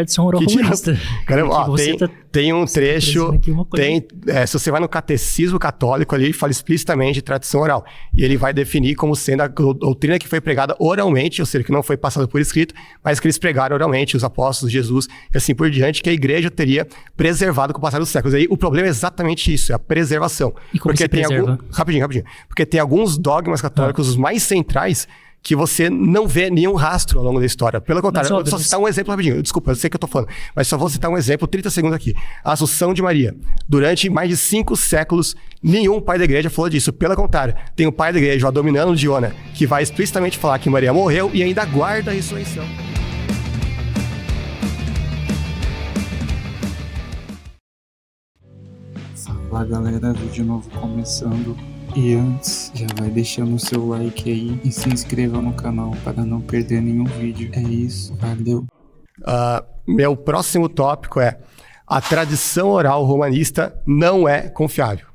tradição oral romanista. Caramba, tem um trecho, se você vai no catecismo católico ali, fala explicitamente de tradição oral. E ele vai definir como sendo a doutrina que foi pregada oralmente, ou seja, que não foi passada por escrito, mas que eles pregaram oralmente, os apóstolos, Jesus, e assim por diante, que a igreja teria preservado com o passar dos séculos. Aí o problema é exatamente isso, é a preservação. E como porque se preserva? Rapidinho. Porque tem alguns dogmas católicos, os mais centrais, que você não vê nenhum rastro ao longo da história. Pelo contrário, eu vou só citar um exemplo rapidinho. Desculpa, eu sei que eu tô falando, mas só vou citar um exemplo, 30 segundos aqui. A Assunção de Maria. Durante mais de 5 séculos, nenhum pai da igreja falou disso. Pelo contrário, tem o pai da igreja, o Adoniano Diona, que vai explicitamente falar que Maria morreu e ainda aguarda a ressurreição. Fala galera, vídeo novo começando. E antes, já vai deixando o seu like aí e se inscreva no canal para não perder nenhum vídeo. É isso, valeu. Meu próximo tópico é: a tradição oral romanista não é confiável.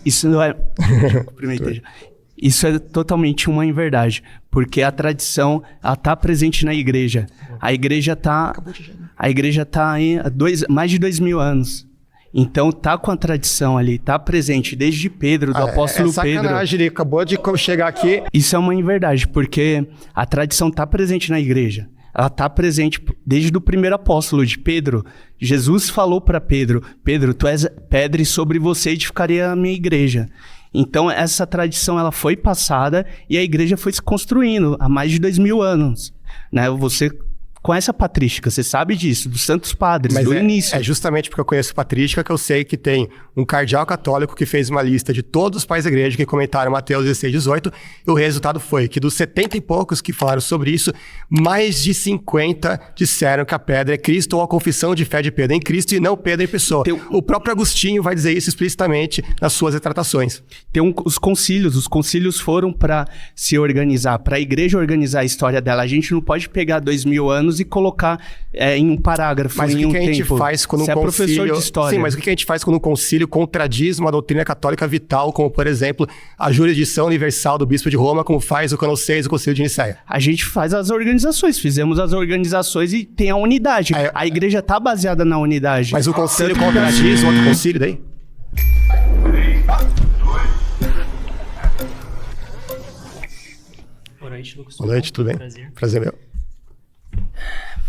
Isso não é... Isso é totalmente uma inverdade, porque a tradição está presente na igreja. A igreja está aí há mais de 2000 anos. Então tá com a tradição ali, tá presente desde Pedro, do apóstolo Pedro. Ele acabou de chegar aqui. Isso é uma inverdade, porque a tradição tá presente na igreja. Ela está presente desde o primeiro apóstolo, de Pedro. Jesus falou para Pedro: Pedro, tu és pedra e sobre você edificaria a minha igreja. Então essa tradição ela foi passada e a igreja foi se construindo há mais de 2000 anos. Né? Você conhece a patrística, você sabe disso, dos santos padres, do início. É justamente porque eu conheço patrística que eu sei que tem um cardeal católico que fez uma lista de todos os pais da igreja que comentaram Mateus 16, 18, e o resultado foi que dos 70 e poucos que falaram sobre isso, mais de 50 disseram que a pedra é Cristo, ou a confissão de fé de Pedro em Cristo e não Pedro em pessoa. O próprio Agostinho vai dizer isso explicitamente nas suas retratações. Os concílios foram para se organizar, para a igreja organizar a história dela. A gente não pode pegar 2000 anos e colocar em um parágrafo, mas em um tempo. Mas o que a gente faz quando um concílio... professor de história. Sim, mas o que a gente faz quando um concílio contradiz uma doutrina católica vital, como, por exemplo, a jurisdição universal do bispo de Roma, como faz o Cânon 6 do Concílio de Nicéia? A gente faz as organizações, fizemos as organizações e tem a unidade. A igreja está baseada na unidade. Mas o concílio contradiz o outro concílio daí? Boa noite, Lucas. Boa noite, tudo bem? Prazer meu.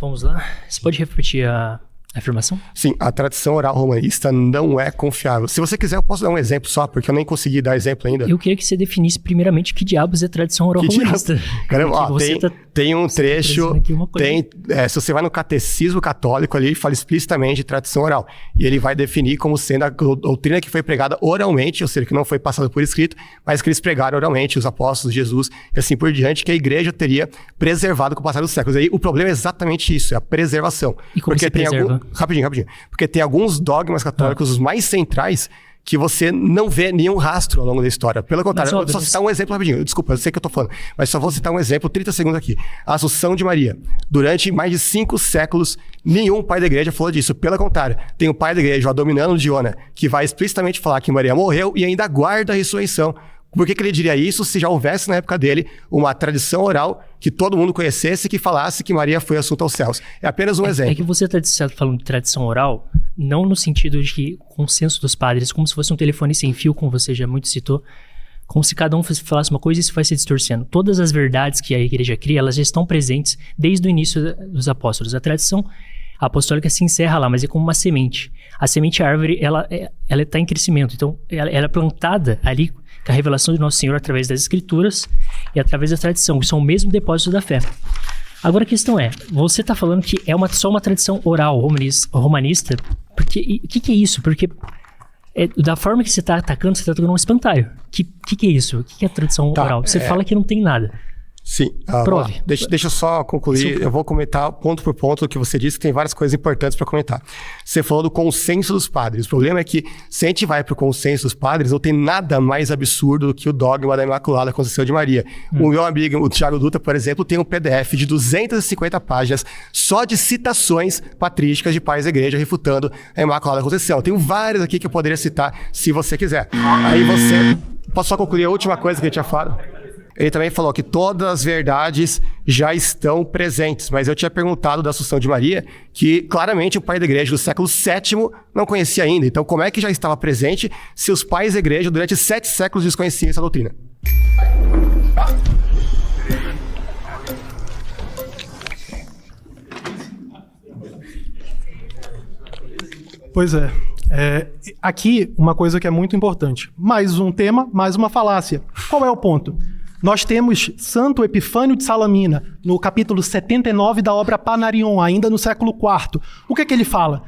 Vamos lá. Você pode repetir a afirmação? Sim, a tradição oral romanista não é confiável. Se você quiser, eu posso dar um exemplo só, porque eu nem consegui dar exemplo ainda. Eu queria que você definisse primeiramente que diabos é tradição oral romanista. Caramba, tem um trecho, se você vai no catecismo católico ali, fala explicitamente de tradição oral. E ele vai definir como sendo a doutrina que foi pregada oralmente, ou seja, que não foi passada por escrito, mas que eles pregaram oralmente, os apóstolos, Jesus, e assim por diante, que a igreja teria preservado com o passar dos séculos. Aí o problema é exatamente isso, é a preservação. E como se preserva? Rapidinho. Porque tem alguns dogmas católicos, os mais centrais, que você não vê nenhum rastro ao longo da história. Pelo contrário, eu vou só citar um exemplo rapidinho. Desculpa, eu sei que eu tô falando, mas só vou citar um exemplo, 30 segundos aqui. A Assunção de Maria. Durante mais de 5 séculos, nenhum pai da igreja falou disso. Pelo contrário, tem o pai da igreja, o Adoniano Diona, que vai explicitamente falar que Maria morreu e ainda aguarda a ressurreição. Por que ele diria isso se já houvesse na época dele uma tradição oral que todo mundo conhecesse, que falasse que Maria foi assunta aos céus? É apenas um exemplo. É que você está falando de tradição oral, não no sentido de que consenso dos padres, como se fosse um telefone sem fio, como você já muito citou, como se cada um falasse uma coisa e isso vai se distorcendo. Todas as verdades que a igreja cria, elas já estão presentes desde o início dos apóstolos. A tradição apostólica se encerra lá, mas é como uma semente. A semente, a árvore, ela está em crescimento. Então, ela é plantada ali com a revelação de Nosso Senhor através das Escrituras e através da tradição, que são o mesmo depósito da fé. Agora a questão é, você está falando que é só uma tradição oral romanista, porque o que é isso? Porque da forma que você está atacando, você está atacando um espantalho. O que é isso? O que é tradição oral? Você fala que não tem nada. Sim. Prove. Deixa eu só concluir. Eu vou comentar ponto por ponto o que você disse, que tem várias coisas importantes para comentar. Você falou do consenso dos padres. O problema é que, se a gente vai para o consenso dos padres, não tem nada mais absurdo do que o dogma da Imaculada Conceição de Maria. O meu amigo, o Thiago Dutra, por exemplo, tem um PDF de 250 páginas só de citações patrísticas de pais da igreja refutando a Imaculada Conceição. Eu tenho várias aqui que eu poderia citar, se você quiser. Aí você... Posso só concluir a última coisa que eu tinha falado? ele também falou que todas as verdades já estão presentes. Mas eu tinha perguntado da Assunção de Maria, que claramente o pai da igreja do século VII não conhecia ainda. Então, como é que já estava presente se os pais da igreja durante 7 séculos desconheciam essa doutrina? Pois é. Aqui, uma coisa que é muito importante. Mais um tema, mais uma falácia. Qual é o ponto? Nós temos Santo Epifânio de Salamina, no capítulo 79 da obra Panarion, ainda no século IV. O que é que ele fala?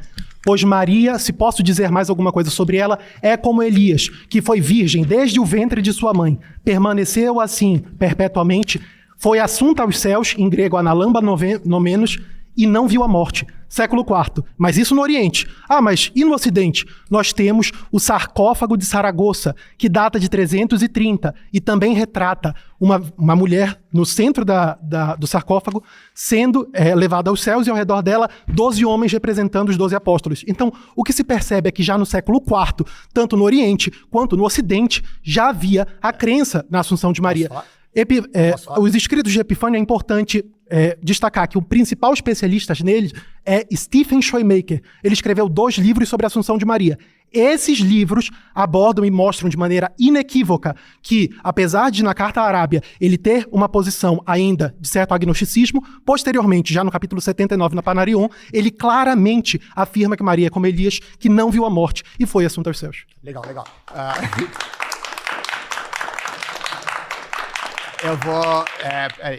Pois Maria, se posso dizer mais alguma coisa sobre ela, é como Elias, que foi virgem desde o ventre de sua mãe. Permaneceu assim perpetuamente, foi assunta aos céus, em grego analamba nomenos, e não viu a morte. Século IV. Mas isso no Oriente. Mas e no Ocidente? Nós temos o sarcófago de Saragoça, que data de 330 e também retrata uma mulher no centro do sarcófago sendo levada aos céus e ao redor dela 12 homens representando os 12 apóstolos. Então, o que se percebe é que já no século IV, tanto no Oriente quanto no Ocidente, já havia a crença na Assunção de Maria. Os escritos de Epifânio é importante destacar que o principal especialista neles é Stephen Schoemaker. Ele escreveu 2 livros sobre a Assunção de Maria. Esses livros abordam e mostram de maneira inequívoca que, apesar de na Carta à Arábia ele ter uma posição ainda de certo agnosticismo, posteriormente, já no capítulo 79 na Panarion, ele claramente afirma que Maria é como Elias, que não viu a morte e foi assunta aos céus. Legal. Eu vou...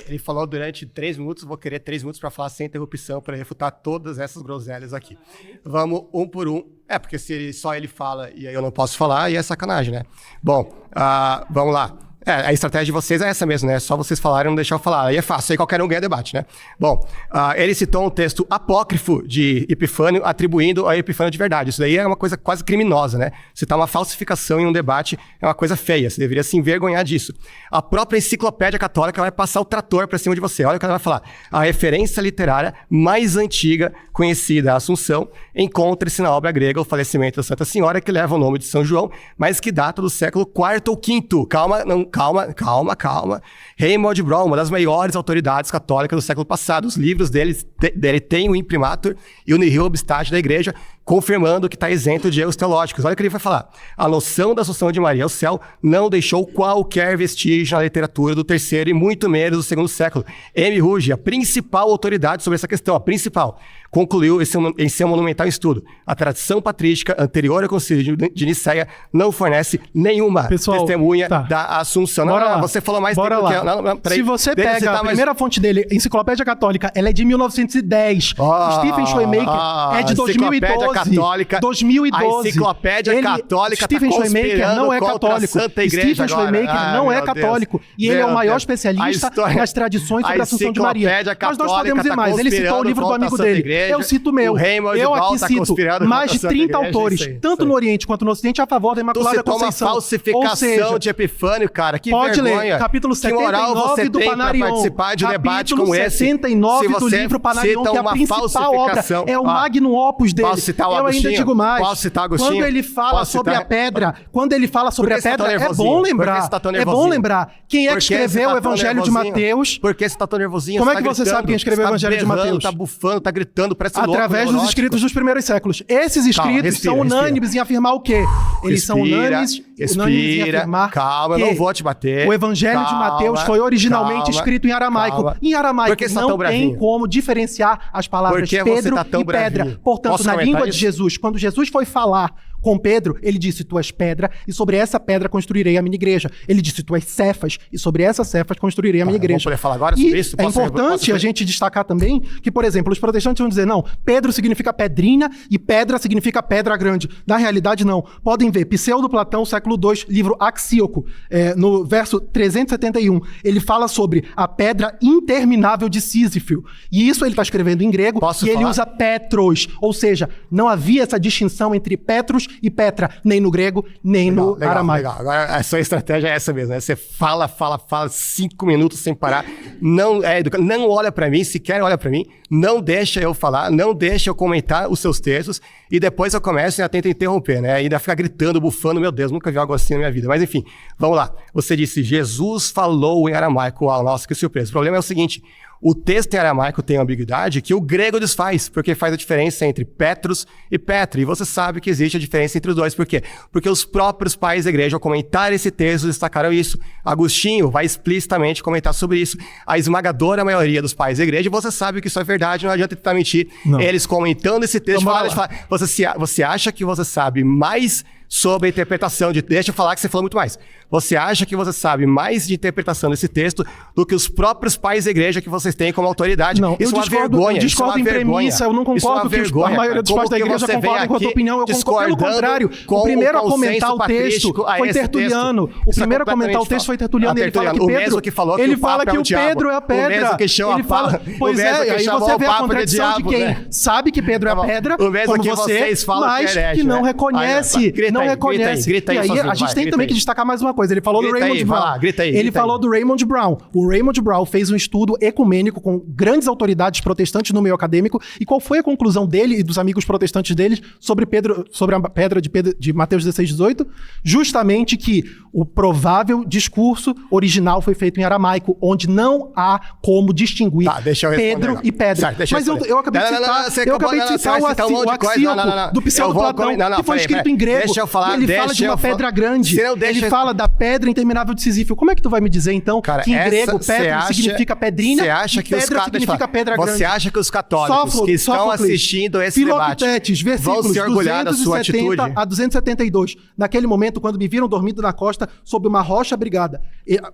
ele falou durante 3 minutos, vou querer 3 minutos para falar sem interrupção, para refutar todas essas groselhas aqui. Vamos um por um. Porque se só ele fala e aí eu não posso falar, aí é sacanagem, né? Bom, vamos lá. A estratégia de vocês é essa mesmo, né? Só vocês falarem e não deixar eu falar. Aí é fácil, aí qualquer um ganha debate, né? Bom, ele citou um texto apócrifo de Epifânio, atribuindo a Epifânio de verdade. Isso daí é uma coisa quase criminosa, né? Citar uma falsificação em um debate é uma coisa feia. Você deveria se envergonhar disso. A própria enciclopédia católica vai passar o trator pra cima de você. Olha o que ela vai falar. A referência literária mais antiga conhecida, a Assunção, encontra-se na obra grega O Falecimento da Santa Senhora, que leva o nome de São João, mas que data do século IV ou V. Calma. Raymond Brown, uma das maiores autoridades católicas do século passado. Os livros dele têm o imprimatur e o nihil obstate da igreja, confirmando que está isento de erros teológicos. Olha o que ele vai falar. A noção da Assunção de Maria ao céu não deixou qualquer vestígio na literatura do 3º e muito menos do 2º século. M. Ruggie, a principal autoridade sobre essa questão, a principal, concluiu em seu monumental estudo. A tradição patrística anterior ao Concílio de Nicéia não fornece nenhuma testemunha da Assunção. Não, você falou mais tempo que eu. Se você pega a primeira fonte dele, Enciclopédia Católica, ela é de 1910. Stephen Schoemaker é de 2012. Católica, 2012. A Enciclopédia Católica Stephen Schoemaker não é católico. Stephen Schoemaker não é católico. E ele é o maior especialista nas tradições sobre a Assunção de Maria. Mas nós podemos ir mais. Ele citou o livro do amigo dele. Eu cito o meu. Eu aqui cito mais de 30 autores, tanto no Oriente quanto no Ocidente, a favor da Imaculada Conceição. Uma falsificação de Epifânio, cara. Que pode vergonha. Ler. Capítulo 79 do Panarion. Participar de um debate como esse. 79 do livro Panarion, que é a principal obra. É o magnum opus dele. Eu ainda digo mais. Posso citar Agostinho? Quando ele fala sobre a pedra, é bom lembrar. É bom lembrar. Quem é que escreveu o Evangelho de Mateus? Por que você tá tão nervosinho? Como é que você sabe quem escreveu o Evangelho de Mateus? Tá bufando, tá gritando, parece louco. Através dos escritos dos primeiros séculos. Esses escritos são unânimes em afirmar o quê? Eles são unânimes em afirmar calma, eu não vou te bater. O Evangelho de Mateus foi originalmente escrito em aramaico. Em aramaico não tem como diferenciar as palavras Pedro e pedra. Portanto, na língua de Jesus, quando Jesus foi falar com Pedro, ele disse, tu és pedra, e sobre essa pedra construirei a minha igreja. Ele disse, tu és Cefas, e sobre essas Cefas construirei a minha igreja. Vamos poder falar agora sobre isso? É importante a gente destacar também que, por exemplo, os protestantes vão dizer, não, Pedro significa pedrinha e pedra significa pedra grande. Na realidade, não. Podem ver, Pseudo Platão, século II, livro Axíoco, no verso 371, ele fala sobre a pedra interminável de Sísifo. E isso ele está escrevendo em grego, ele usa Petros, ou seja, não havia essa distinção entre Petros e Petra, nem no grego, nem no aramaico. Legal. Agora a sua estratégia é essa mesmo, né? Você fala 5 minutos sem parar, não olha pra mim, sequer olha pra mim, não deixa eu falar, não deixa eu comentar os seus textos e depois eu começo a tentar interromper, né? Ainda ficar gritando, bufando, meu Deus, nunca vi algo assim na minha vida. Mas enfim, vamos lá. Você disse, Jesus falou em aramaico. Uau, nossa, que surpresa. O problema é o seguinte, o texto em aramaico tem uma ambiguidade que o grego desfaz, porque faz a diferença entre Petros e Petra. E você sabe que existe a diferença entre os dois. Por quê? Porque os próprios pais da igreja, ao comentar esse texto, destacaram isso. Agostinho vai explicitamente comentar sobre isso. A esmagadora maioria dos pais da igreja, você sabe que isso é verdade, não adianta tentar mentir. Não. Eles comentando esse texto, você acha que você sabe mais sobre a interpretação de... Deixa eu falar que você falou muito mais. Você acha que você sabe mais de interpretação desse texto do que os próprios pais da igreja que vocês têm como autoridade? Não, isso é uma vergonha. Eu discordo em premissa, eu não concordo que a maioria dos pais da igreja concordam com a tua opinião. Eu concordo, pelo contrário. O primeiro a comentar o texto foi Tertuliano. O primeiro a comentar o texto foi Tertuliano. Ele fala que Pedro... Ele fala que o Pedro é a pedra. O mesmo que chama a Papa. Pois é, aí você vê a contradição de quem sabe que Pedro é a pedra, como você, mas que não reconhece. Não reconhece. Grita aí, e aí a gente tem também que destacar mais uma coisa. Ele falou do Raymond Brown. Ele falou do Raymond Brown. O Raymond Brown fez um estudo ecumênico com grandes autoridades protestantes no meio acadêmico. E qual foi a conclusão dele e dos amigos protestantes deles sobre a pedra de Mateus 16:18? Justamente que o provável discurso original foi feito em aramaico, onde não há como distinguir Pedro e pedra. Mas eu acabei de citar o Axíopo do Pseudo-Platão, que foi escrito em grego. Deixa eu falar, ele fala de uma pedra grande. Ele fala da pedra interminável de Sísifo. Como é que tu vai me dizer, então, que em grego pedra significa pedrinha e pedra significa pedra grande? Você acha que os católicos que estão assistindo esse debate vão se orgulhar da sua atitude? A 272. Naquele momento, quando me viram dormindo na costa sob uma rocha abrigada.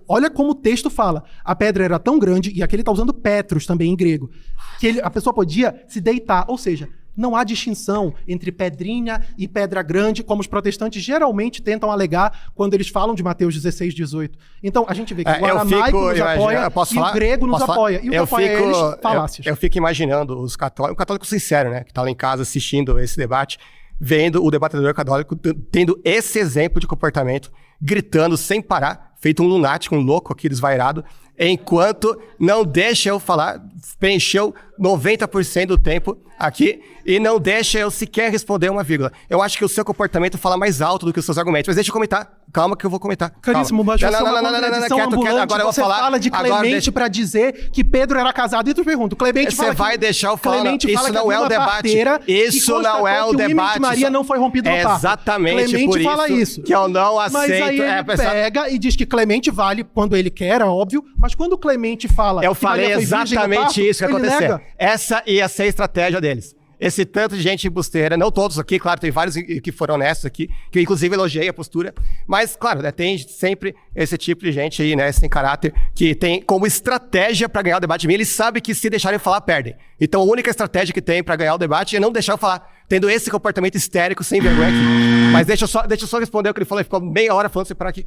Olha como o texto fala. A pedra era tão grande, e aqui ele está usando Petros também em grego, que a pessoa podia se deitar. Ou seja, não há distinção entre pedrinha e pedra grande, como os protestantes geralmente tentam alegar quando eles falam de Mateus 16:18. Então, a gente vê que o aramaico nos apoia e o grego nos apoia. E o que apoia eles, falácias. Eu fico imaginando os católicos, um católico sincero, né, que está lá em casa assistindo esse debate, vendo o debatedor católico tendo esse exemplo de comportamento, gritando sem parar, feito um lunático, um louco aqui desvairado, enquanto não deixa eu falar, preencheu 90% do tempo aqui e não deixa eu sequer responder uma vírgula. Eu acho que o seu comportamento fala mais alto do que os seus argumentos, mas deixa eu comentar. Calma que eu vou comentar. Caríssimo, mas você é uma contradição ambulante. Agora você fala de Clemente para dizer que Pedro era casado. E tu pergunta, Clemente fala que... Você vai deixar eu falar. Isso não é o debate. Isso não é o debate. Maria não foi rompido no parto. Exatamente Clemente fala isso. Que eu não aceito. Mas aí ele pega e diz que Clemente vale quando ele quer, é óbvio. Mas quando Clemente fala... Eu falei exatamente isso que aconteceu. Essa ia ser a estratégia deles. Esse tanto de gente embusteira, não todos aqui, claro, tem vários que foram honestos aqui, que eu inclusive elogiei a postura, mas, claro, né, tem sempre esse tipo de gente aí, né, sem caráter, que tem como estratégia para ganhar o debate de mim, ele sabe que se deixarem falar, perdem. Então a única estratégia que tem para ganhar o debate é não deixar eu falar, tendo esse comportamento histérico, sem vergonha aqui. Mas deixa eu só responder o que ele falou, ele ficou meia hora falando sem parar aqui.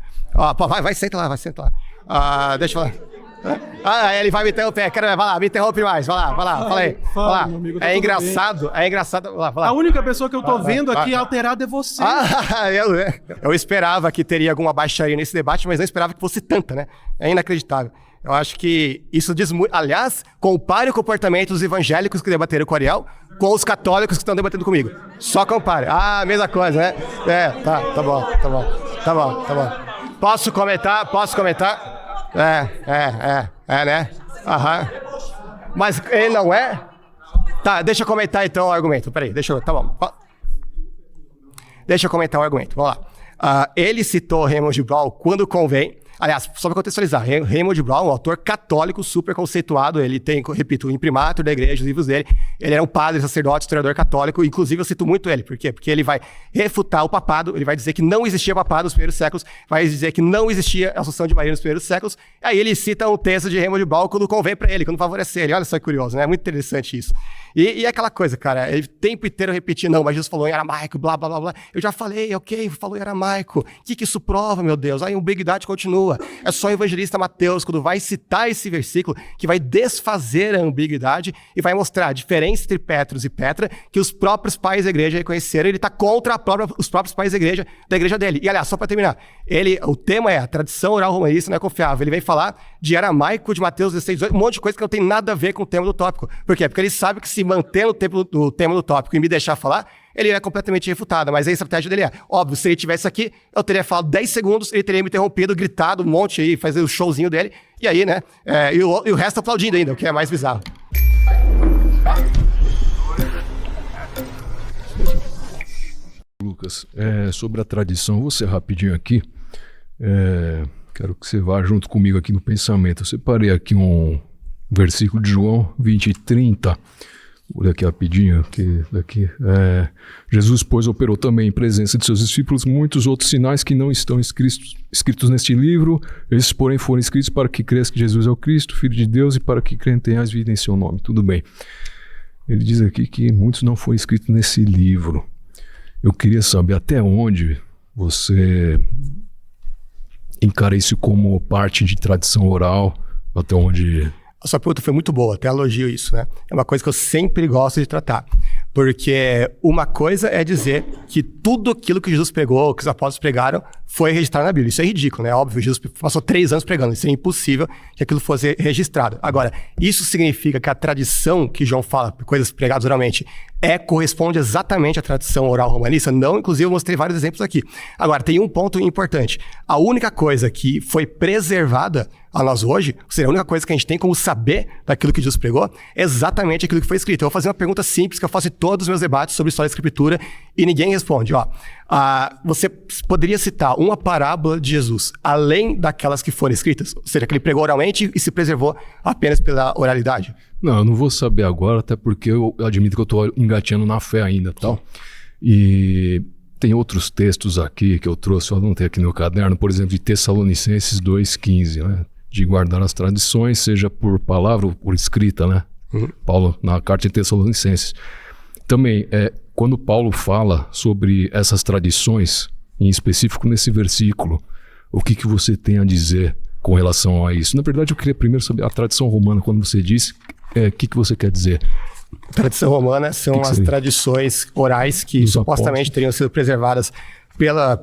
Vai, senta lá. Deixa eu falar. Ele vai me interromper, vai lá, me interrompe mais, vai lá, fala aí. Amigo, é engraçado, vai lá. A única pessoa que eu tô vendo aqui alterada é você. Eu esperava que teria alguma baixaria nesse debate, mas não esperava que fosse tanta, né? É inacreditável. Eu acho que isso diz muito. Aliás, compare o comportamento dos evangélicos que debateram com o Ariel com os católicos que estão debatendo comigo. Só compare. Mesma coisa, né? Tá bom. Posso comentar? Né? Aham. Mas ele não é? Tá, deixa eu comentar então o argumento. Peraí, tá bom. Deixa eu comentar o argumento, vamos lá. Ele citou Raymond Brown quando convém. Aliás, só para contextualizar, Raymond Brown, um autor católico super conceituado, ele tem, repito, o imprimatur da igreja, os livros dele, ele era um padre, sacerdote, historiador católico, inclusive eu cito muito ele, por quê? Porque ele vai refutar o papado, ele vai dizer que não existia papado nos primeiros séculos, vai dizer que não existia a Assunção de Maria nos primeiros séculos, aí ele cita um texto de Raymond Brown quando convém para ele, quando favorece ele, olha só que curioso, né? É muito interessante isso. E aquela coisa, cara, ele o tempo inteiro repetir, não, mas Jesus falou em aramaico, blá, blá, blá, blá, eu já falei, ok, falou em aramaico, o que isso prova, meu Deus? Aí o Big Dad continua, continua. É só o evangelista Mateus, quando vai citar esse versículo, que vai desfazer a ambiguidade e vai mostrar a diferença entre Petros e Petra, que os próprios pais da igreja reconheceram. Ele está contra os próprios pais da igreja dele. E, aliás, só para terminar, o tema é a tradição oral romanista não é confiável. Ele vem falar de aramaico, de Mateus 16, 18, um monte de coisa que não tem nada a ver com o tema do tópico. Por quê? Porque ele sabe que se manter no tema do tópico e me deixar falar, ele é completamente refutado. Mas a estratégia dele é, óbvio, se ele tivesse aqui, eu teria falado 10 segundos, ele teria me interrompido, gritado um monte aí, fazer o showzinho dele, e aí, né, e o resto aplaudindo ainda, o que é mais bizarro. Lucas, sobre a tradição, vou ser rapidinho aqui. Quero que você vá junto comigo aqui no pensamento. Eu separei aqui um versículo de João 20 e 30. Olha aqui rapidinho. Jesus, pois, operou também em presença de seus discípulos muitos outros sinais que não estão escritos neste livro. Esses, porém, foram escritos para que creias que Jesus é o Cristo, Filho de Deus, e para que tenhas vida em seu nome. Tudo bem. Ele diz aqui que muitos não foram escritos nesse livro. Eu queria saber até onde você encara isso como parte de tradição oral, até onde... A sua pergunta foi muito boa, até elogio isso, né? É uma coisa que eu sempre gosto de tratar. Porque uma coisa é dizer que tudo aquilo que Jesus pregou, que os apóstolos pregaram, foi registrado na Bíblia. Isso é ridículo, né? Óbvio, Jesus passou 3 anos pregando. Isso é impossível que aquilo fosse registrado. Agora, isso significa que a tradição que João fala, coisas pregadas oralmente, corresponde exatamente à tradição oral romanista? Não, inclusive eu mostrei vários exemplos aqui. Agora, tem um ponto importante. A única coisa que foi preservada a nós hoje, ou seja, a única coisa que a gente tem como saber daquilo que Jesus pregou, é exatamente aquilo que foi escrito. Eu vou fazer uma pergunta simples que eu faço em todos os meus debates sobre história da escritura e ninguém responde. Você poderia citar uma parábola de Jesus, além daquelas que foram escritas? Ou seja, que ele pregou oralmente e se preservou apenas pela oralidade? Não, eu não vou saber agora, até porque eu admito que eu estou engateando na fé ainda, tal. E tem outros textos aqui que eu trouxe, eu não tenho aqui no meu caderno, por exemplo, de Tessalonicenses 2,15, né? De guardar as tradições, seja por palavra ou por escrita, né? Paulo, na carta de Tessalonicenses. Também, quando Paulo fala sobre essas tradições, em específico nesse versículo, o que você tem a dizer com relação a isso? Na verdade, eu queria primeiro saber a tradição romana, quando você disse, o que você quer dizer? Tradição romana são as tradições orais que supostamente teriam sido preservadas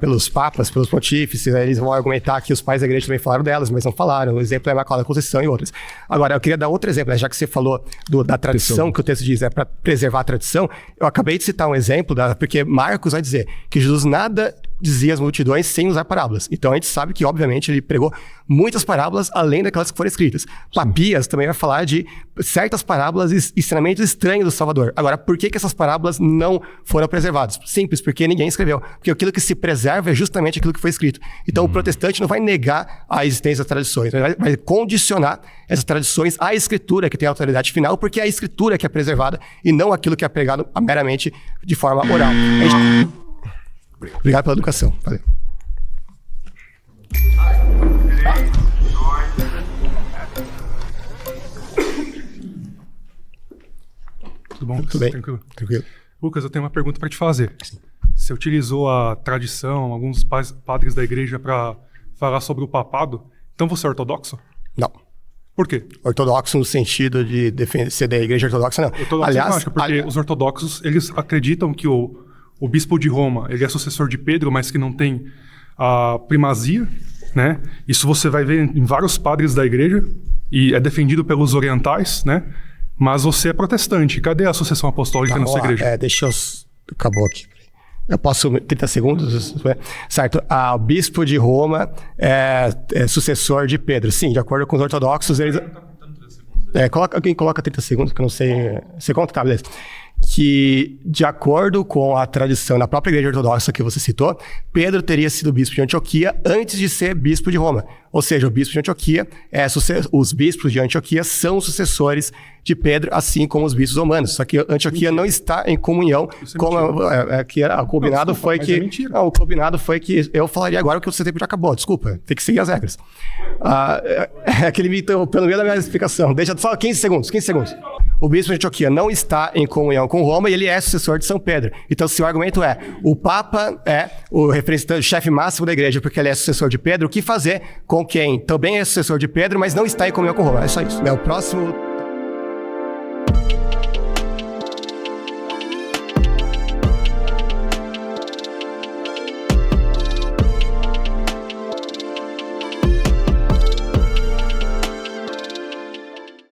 pelos papas, pelos pontífices. Eles vão argumentar que os pais da igreja também falaram delas, mas não falaram. O exemplo é a Imaculada Conceição e outras. Agora, eu queria dar outro exemplo, né? Já que você falou da tradição, que o texto diz para preservar a tradição, eu acabei de citar um exemplo, porque Marcos vai dizer que Jesus nada dizia às multidões sem usar parábolas. Então a gente sabe que, obviamente, ele pregou muitas parábolas além daquelas que foram escritas. Papias também vai falar de certas parábolas e ensinamentos estranhos do Salvador. Agora, por que essas parábolas não foram preservadas? Simples, porque ninguém escreveu. Porque aquilo que se preserva é justamente aquilo que foi escrito. Então o protestante não vai negar a existência das tradições, vai condicionar essas tradições à escritura, que tem a autoridade final, porque é a escritura que é preservada e não aquilo que é pregado meramente de forma oral. Obrigado pela educação. Valeu. Tudo bom? Tudo bem. Tranquilo. Lucas, eu tenho uma pergunta para te fazer. Você utilizou a tradição, alguns padres da igreja para falar sobre o papado. Então você é ortodoxo? Não. Por quê? Ortodoxo no sentido de ser da igreja ortodoxa, não. Ortodoxo, aliás, porque os ortodoxos, eles acreditam que o bispo de Roma, ele é sucessor de Pedro, mas que não tem a primazia, né? Isso você vai ver em vários padres da igreja e é defendido pelos orientais, né? Mas você é protestante. Cadê a sucessão apostólica na sua igreja? Deixa eu... Acabou aqui. Eu posso... 30 segundos? Certo. O bispo de Roma é sucessor de Pedro. Sim, de acordo com os ortodoxos, eles... Alguém coloca 30 segundos, que eu não sei... Você conta? Tá, beleza. Que, de acordo com a tradição na própria igreja ortodoxa que você citou, Pedro teria sido bispo de Antioquia antes de ser bispo de Roma. Ou seja, o bispo de Antioquia, os bispos de Antioquia são sucessores de Pedro, assim como os bispos romanos. Só que Antioquia não está em comunhão com o combinado foi que... Não, o combinado foi que eu falaria agora que o seu tempo já acabou. Desculpa, tem que seguir as regras. É que ele me interrompeu no meio da minha explicação. Deixa só 15 segundos. o bispo de Antioquia não está em comunhão com Roma e ele é sucessor de São Pedro. Então, se o argumento é o Papa é o representante, o chefe máximo da igreja porque ele é sucessor de Pedro, o que fazer com quem também é sucessor de Pedro, mas não está em comunhão com Roma? É só isso. O próximo...